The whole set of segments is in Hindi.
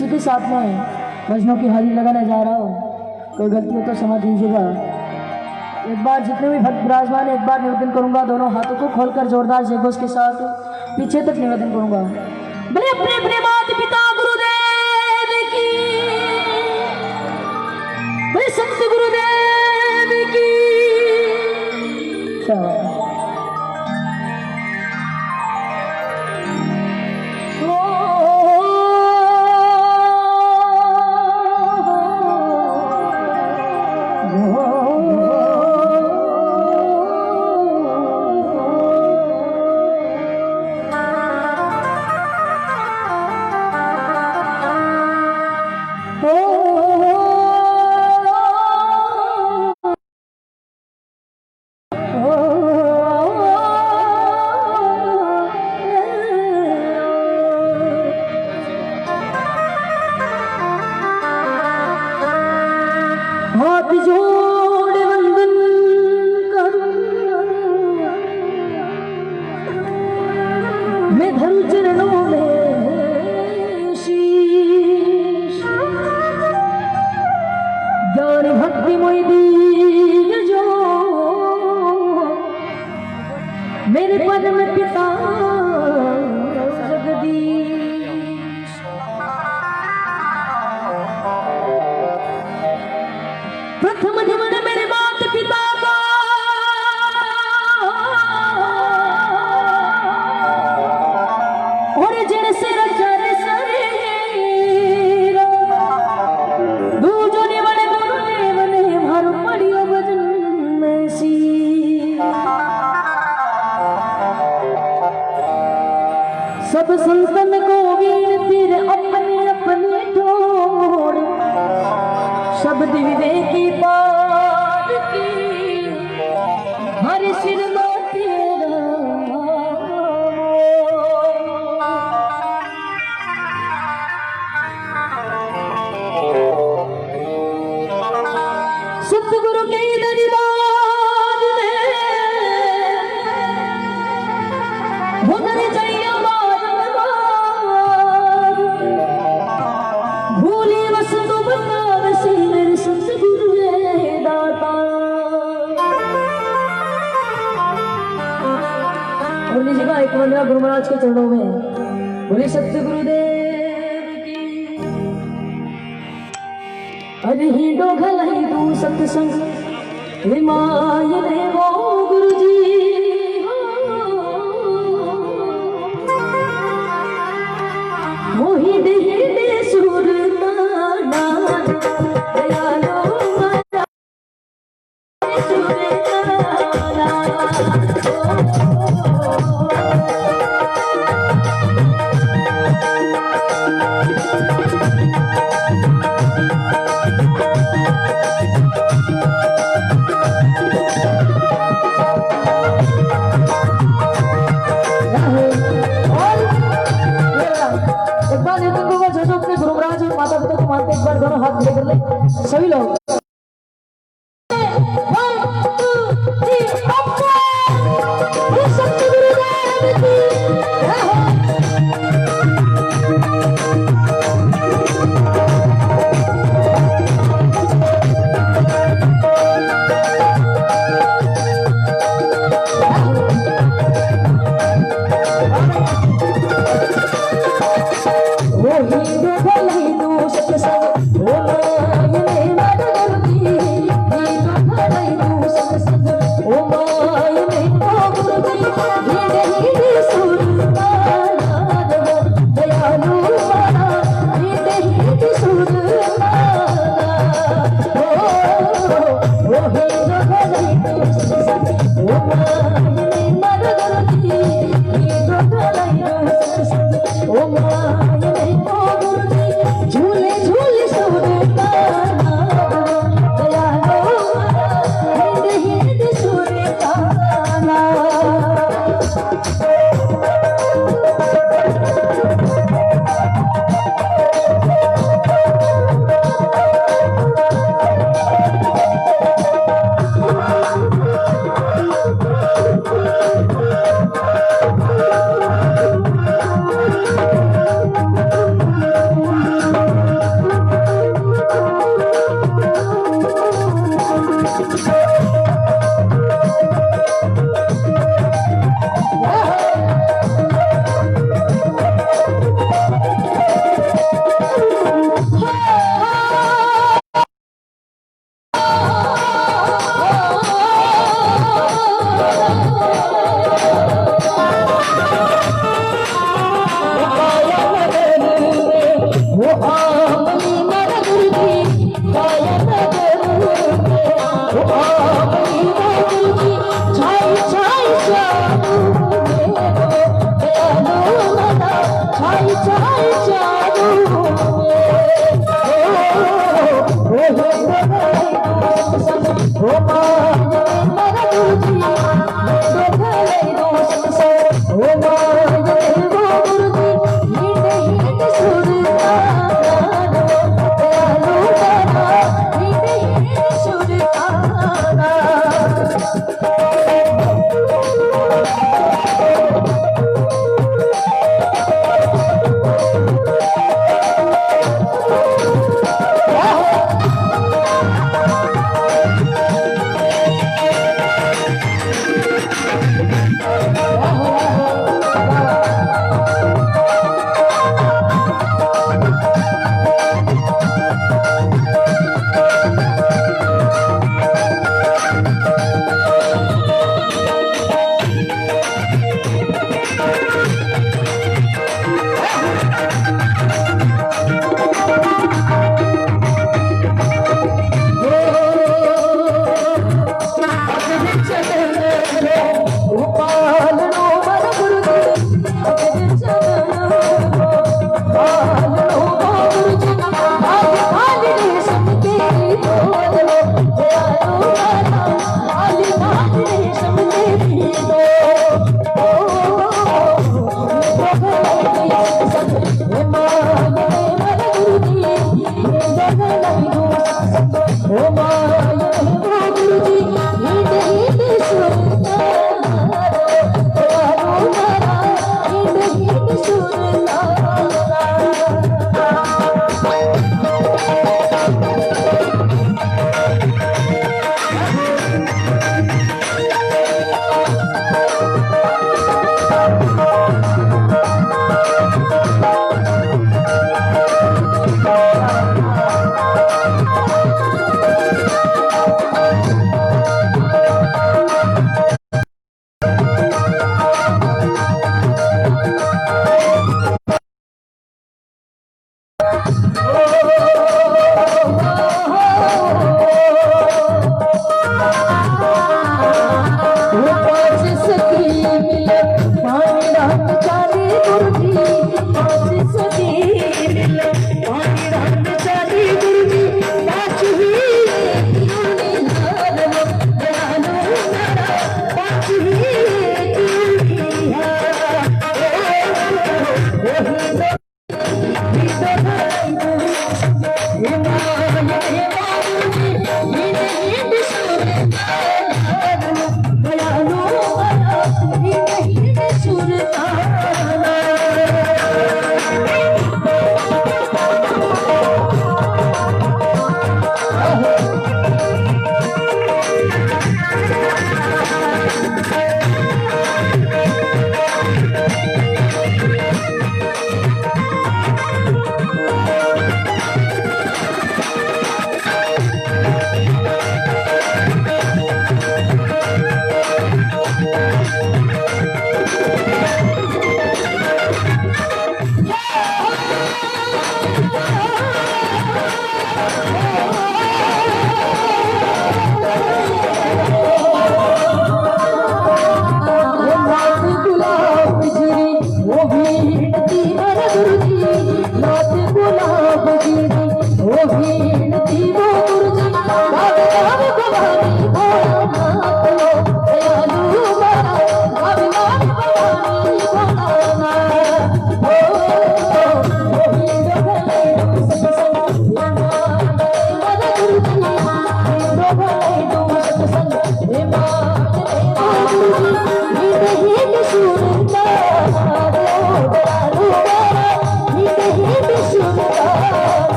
इसी के साथ में भजनों की हाजिरी लगाने जा रहा हूँ। कोई गलती हो तो समझ लीजिएगा। एक बार जितने भी भक्त विराजमान है, एक बार निवेदन करूंगा, दोनों हाथों को खोलकर जोरदार जयघोष के साथ पीछे तक निवेदन करूंगा। बड़े अपने अपने माता पिता गुरुदेव की, बड़े संत गुरुदेव की। हाथ जोड़ वंदन करूं, मैं धरूं चरणों में शीश। ज्ञान भक्ति मोहि दीन जो मेरे पद में पिता जगदीश। प्रथम जीवन मेरे माता पिता का, और जैसे रचर शरीर दूजो निवन गुरुदेव ने भर पड़ियो भजन में सी। सब संतन को वीर तीर अपने अपने ठोर, शब्द विवेकी पार की हर सिर में तेरा। सतगुरु के दरबार में भुनर जइया भूली वस्तु बताव से मेरे सतगुरु है दाता। और लीजिएगा एक वंदना गुरु महाराज के चरणों में। बोले सतगुरुदेव की। अरे ही डोघल ही तू सत्संग हिमाय देवो गुरु जी। मोहि देहि दे सुर नाना दयालो माता सुर नाना। एक बार ये तुमको जो जो अपने गुरु महाराज और माता पिता को मानते, एक बार दोनों हाथ खड़े कर ले सभी लोग। वो ही दो भले दो सत्संग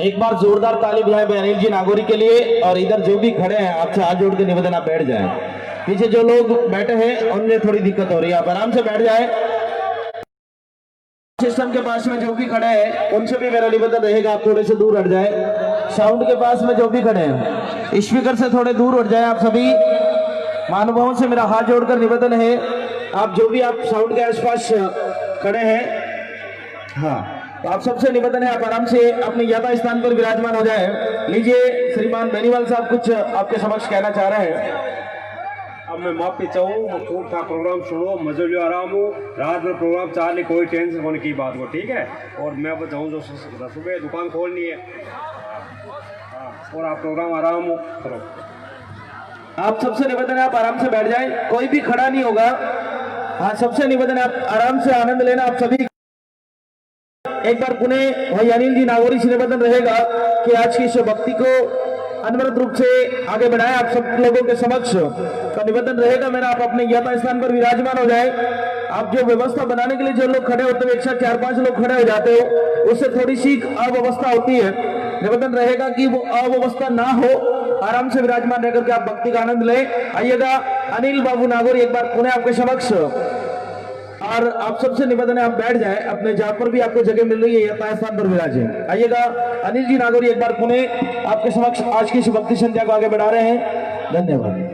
एक बार जोरदार ताली बजाएं अनिल जी नागौरी के लिए। और इधर जो भी खड़े हैं आपसे हाथ जोड़ के निवेदन आप बैठ जाएं। पीछे जो लोग बैठे हैं उनमें थोड़ी दिक्कत हो रही है, आप आराम से बैठ जाएं। सिस्टम के पास में जो भी खड़े हैं उनसे भी मेरा निवेदन रहेगा आप थोड़े से दूर हट जाए। साउंड के पास में जो भी खड़े हैं स्पीकर से थोड़े दूर हट जाए। आप सभी महानुभावों से मेरा हाथ जोड़कर निवेदन है, आप जो भी आप साउंड के आसपास खड़े हैं, हाँ, तो आप सबसे निवेदन है आप आराम से अपने यथा स्थान पर विराजमान हो जाए। लीजिए श्रीमान बेनीवाल साहब कुछ आपके समक्ष कहना चाह रहे हैं। अब मैं माफी चाहूँ, खूब था प्रोग्राम सुनो, मजे लियो, आराम हो, रात में प्रोग्राम चालने, कोई टेंशन होने की बात हो, ठीक है। और मैं बताऊँ जो सुबह दुकान खोलनी है, और आप प्रोग्राम आराम हो करो। आप सबसे निवेदन है आप आराम से बैठ जाएं, कोई भी खड़ा नहीं होगा। हाँ, सबसे निवेदन है आप आराम से आनंद लेना। आप सभी एक बार पुणे भाई अनिल जी नागौरी से निवेदन रहेगा कि आज की इस भक्ति को अनवरत रूप से आगे बढ़ाएं। आप सब लोगों के समक्ष का निवेदन रहेगा मेरा, आप अपने यथा स्थान पर विराजमान हो जाए। आप जो व्यवस्था बनाने के लिए जो लोग खड़े होते हैं, एक साथ 4-5 लोग खड़े हो जाते हो, उससे थोड़ी सी अव्यवस्था होती है। निवेदन रहेगा कि वो अव्यवस्था ना हो, आराम से विराजमान रहकर के आप भक्ति का आनंद लें। आइएगा अनिल बाबू नागौरी एक बार पुणे आपके समक्ष, और आप सबसे निवेदन है आप बैठ जाएं, अपने जहां पर भी आपको जगह मिल रही है यथा स्थान पर विराजें। आइएगा अनिल जी नागौरी एक बार पुणे आपके समक्ष आज की इस भक्ति संध्या को आगे बढ़ा रहे हैं। धन्यवाद।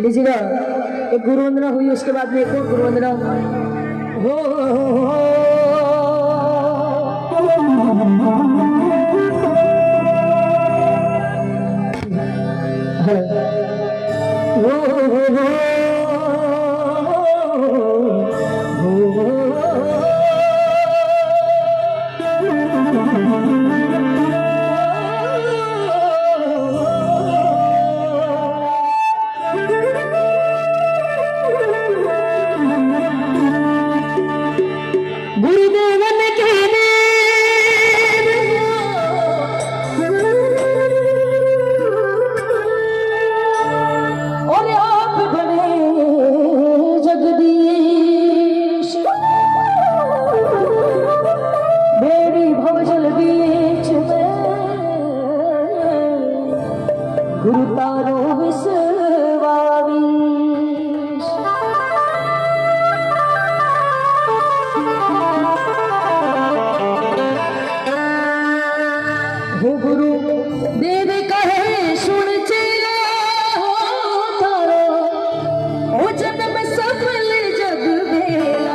लीजिएगा, एक गुरु वंदना हुई, उसके बाद में एक और गुरु वंदना गुरु तारो विश्वावी हो गुरु देव कहे सुन चेला हो तारो ओ जन्म सफल जग बेला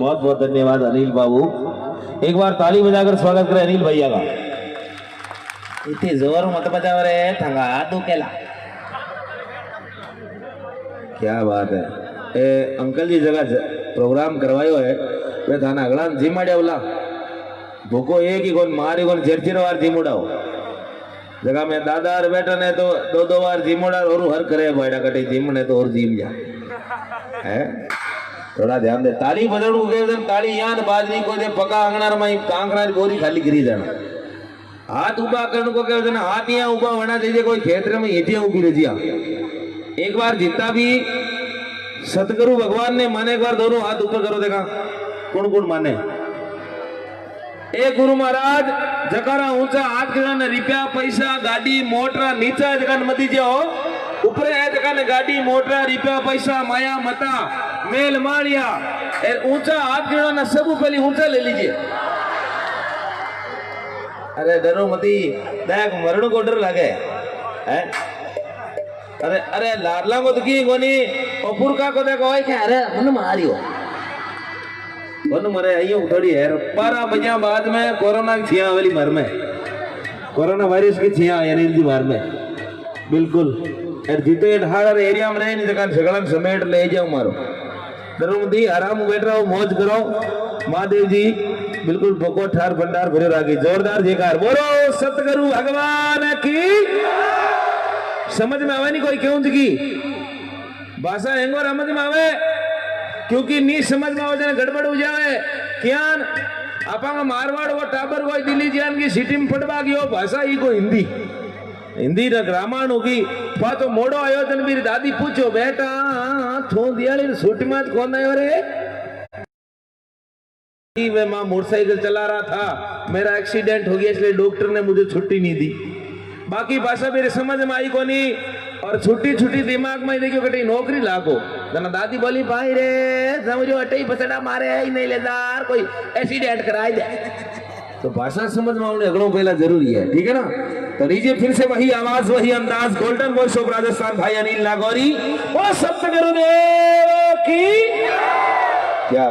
बहुत बहुत धन्यवाद अनिल बाबू। एक बार ताली बजाकर स्वागत करें अनिल भैया का। इतने जोर मत बजाव रे थंगा दुखेला। क्या बात है। ए अंकल जी जगह प्रोग्राम करवायो है वे थाना अगला जिम आड्या बोला भूको एक ही कोन मारी कोन जर्जीर वार जिम उड़ाओ जगह में दादा और बेटा ने तो दो दो बार जिमोड़ा और हर करे बैठा कटे जिम ने तो और जिम जा है थोड़ा ध्यान दे ताली बदल के ताली यान बाजरी को दे पका अंगणार में कांकरा बोरी खाली गिरी जाना हाथ उबा करने को कहते ना हाथ यहाँ उबा होना चाहिए कोई क्षेत्र में ईटियां उगी रजिया एक बार जितना भी सतगुरु भगवान ने माने एक बार दोनों हाथ ऊपर करो देखा कौन कौन माने ए गुरु महाराज जकारा ऊंचा हाथ गिरा रुपया पैसा गाड़ी मोटरा नीचा जगह मती जाओ ऊपर है जगह ने गाड़ी मोटरा रुपया पैसा माया मता मेल मारिया ऊंचा हाथ गिरा ना सब पहले ऊंचा ले लीजिए अरे डरो मती देख मरण को डर लगे है अरे अरे लाडला को तो की कोनी अपुर का को देखो है क्या अरे मन मारियो वन मरे आइयो थोड़ी है 12 बजे बाद में कोरोना की छिया वाली मर में कोरोना वायरस की छिया यानी दी मार में बिल्कुल और जिते ढार एरिया में रहे नहीं जगह सगलन समेट ले जाओ मारो डरो मती आराम बैठ रहो मौज करो महादेव जी बिल्कुल बको ठार भंडार भरे रागी जोरदार जयकार बोलो सतगुरु भगवान की समझ में आवे नहीं कोई क्यों की भाषा हेंगो समझ में आवे क्योंकि नी समझ में आवे गड़बड़ हो जावे क्यान आपा मारवाड़ वो टाबर कोई दिल्ली जान की सिटी में पड़वा गयो भाषा ही को हिंदी हिंदी रामायण होगी पा तो मोड़ो आयो तन मेरी दादी पूछो बेटा थो दियाली सूटी में कौन आयो रे मैं मां मोटरसाइकिल चला रहा था मेरा एक्सीडेंट हो गया इसलिए डॉक्टर ने मुझे छुट्टी नहीं दी बाकी भाषा मेरे समझ में आई को नहीं और छुट्टी छुट्टी दिमाग में देखियो कटी नौकरी लागो जना दादी बोली भाई रे समझो अटे ही पसड़ा मारे ही नहीं लेदार कोई एक्सीडेंट कराई दे तो भाषा समझ में आने अगड़ों पहला जरूरी है ठीक है ना तो लीजिए फिर से वही आवाज वही अंदाज गोल्डन वॉइस ऑफ राजस्थान भाई अनिल नागौरी वो सप्त गुरुदेव की क्या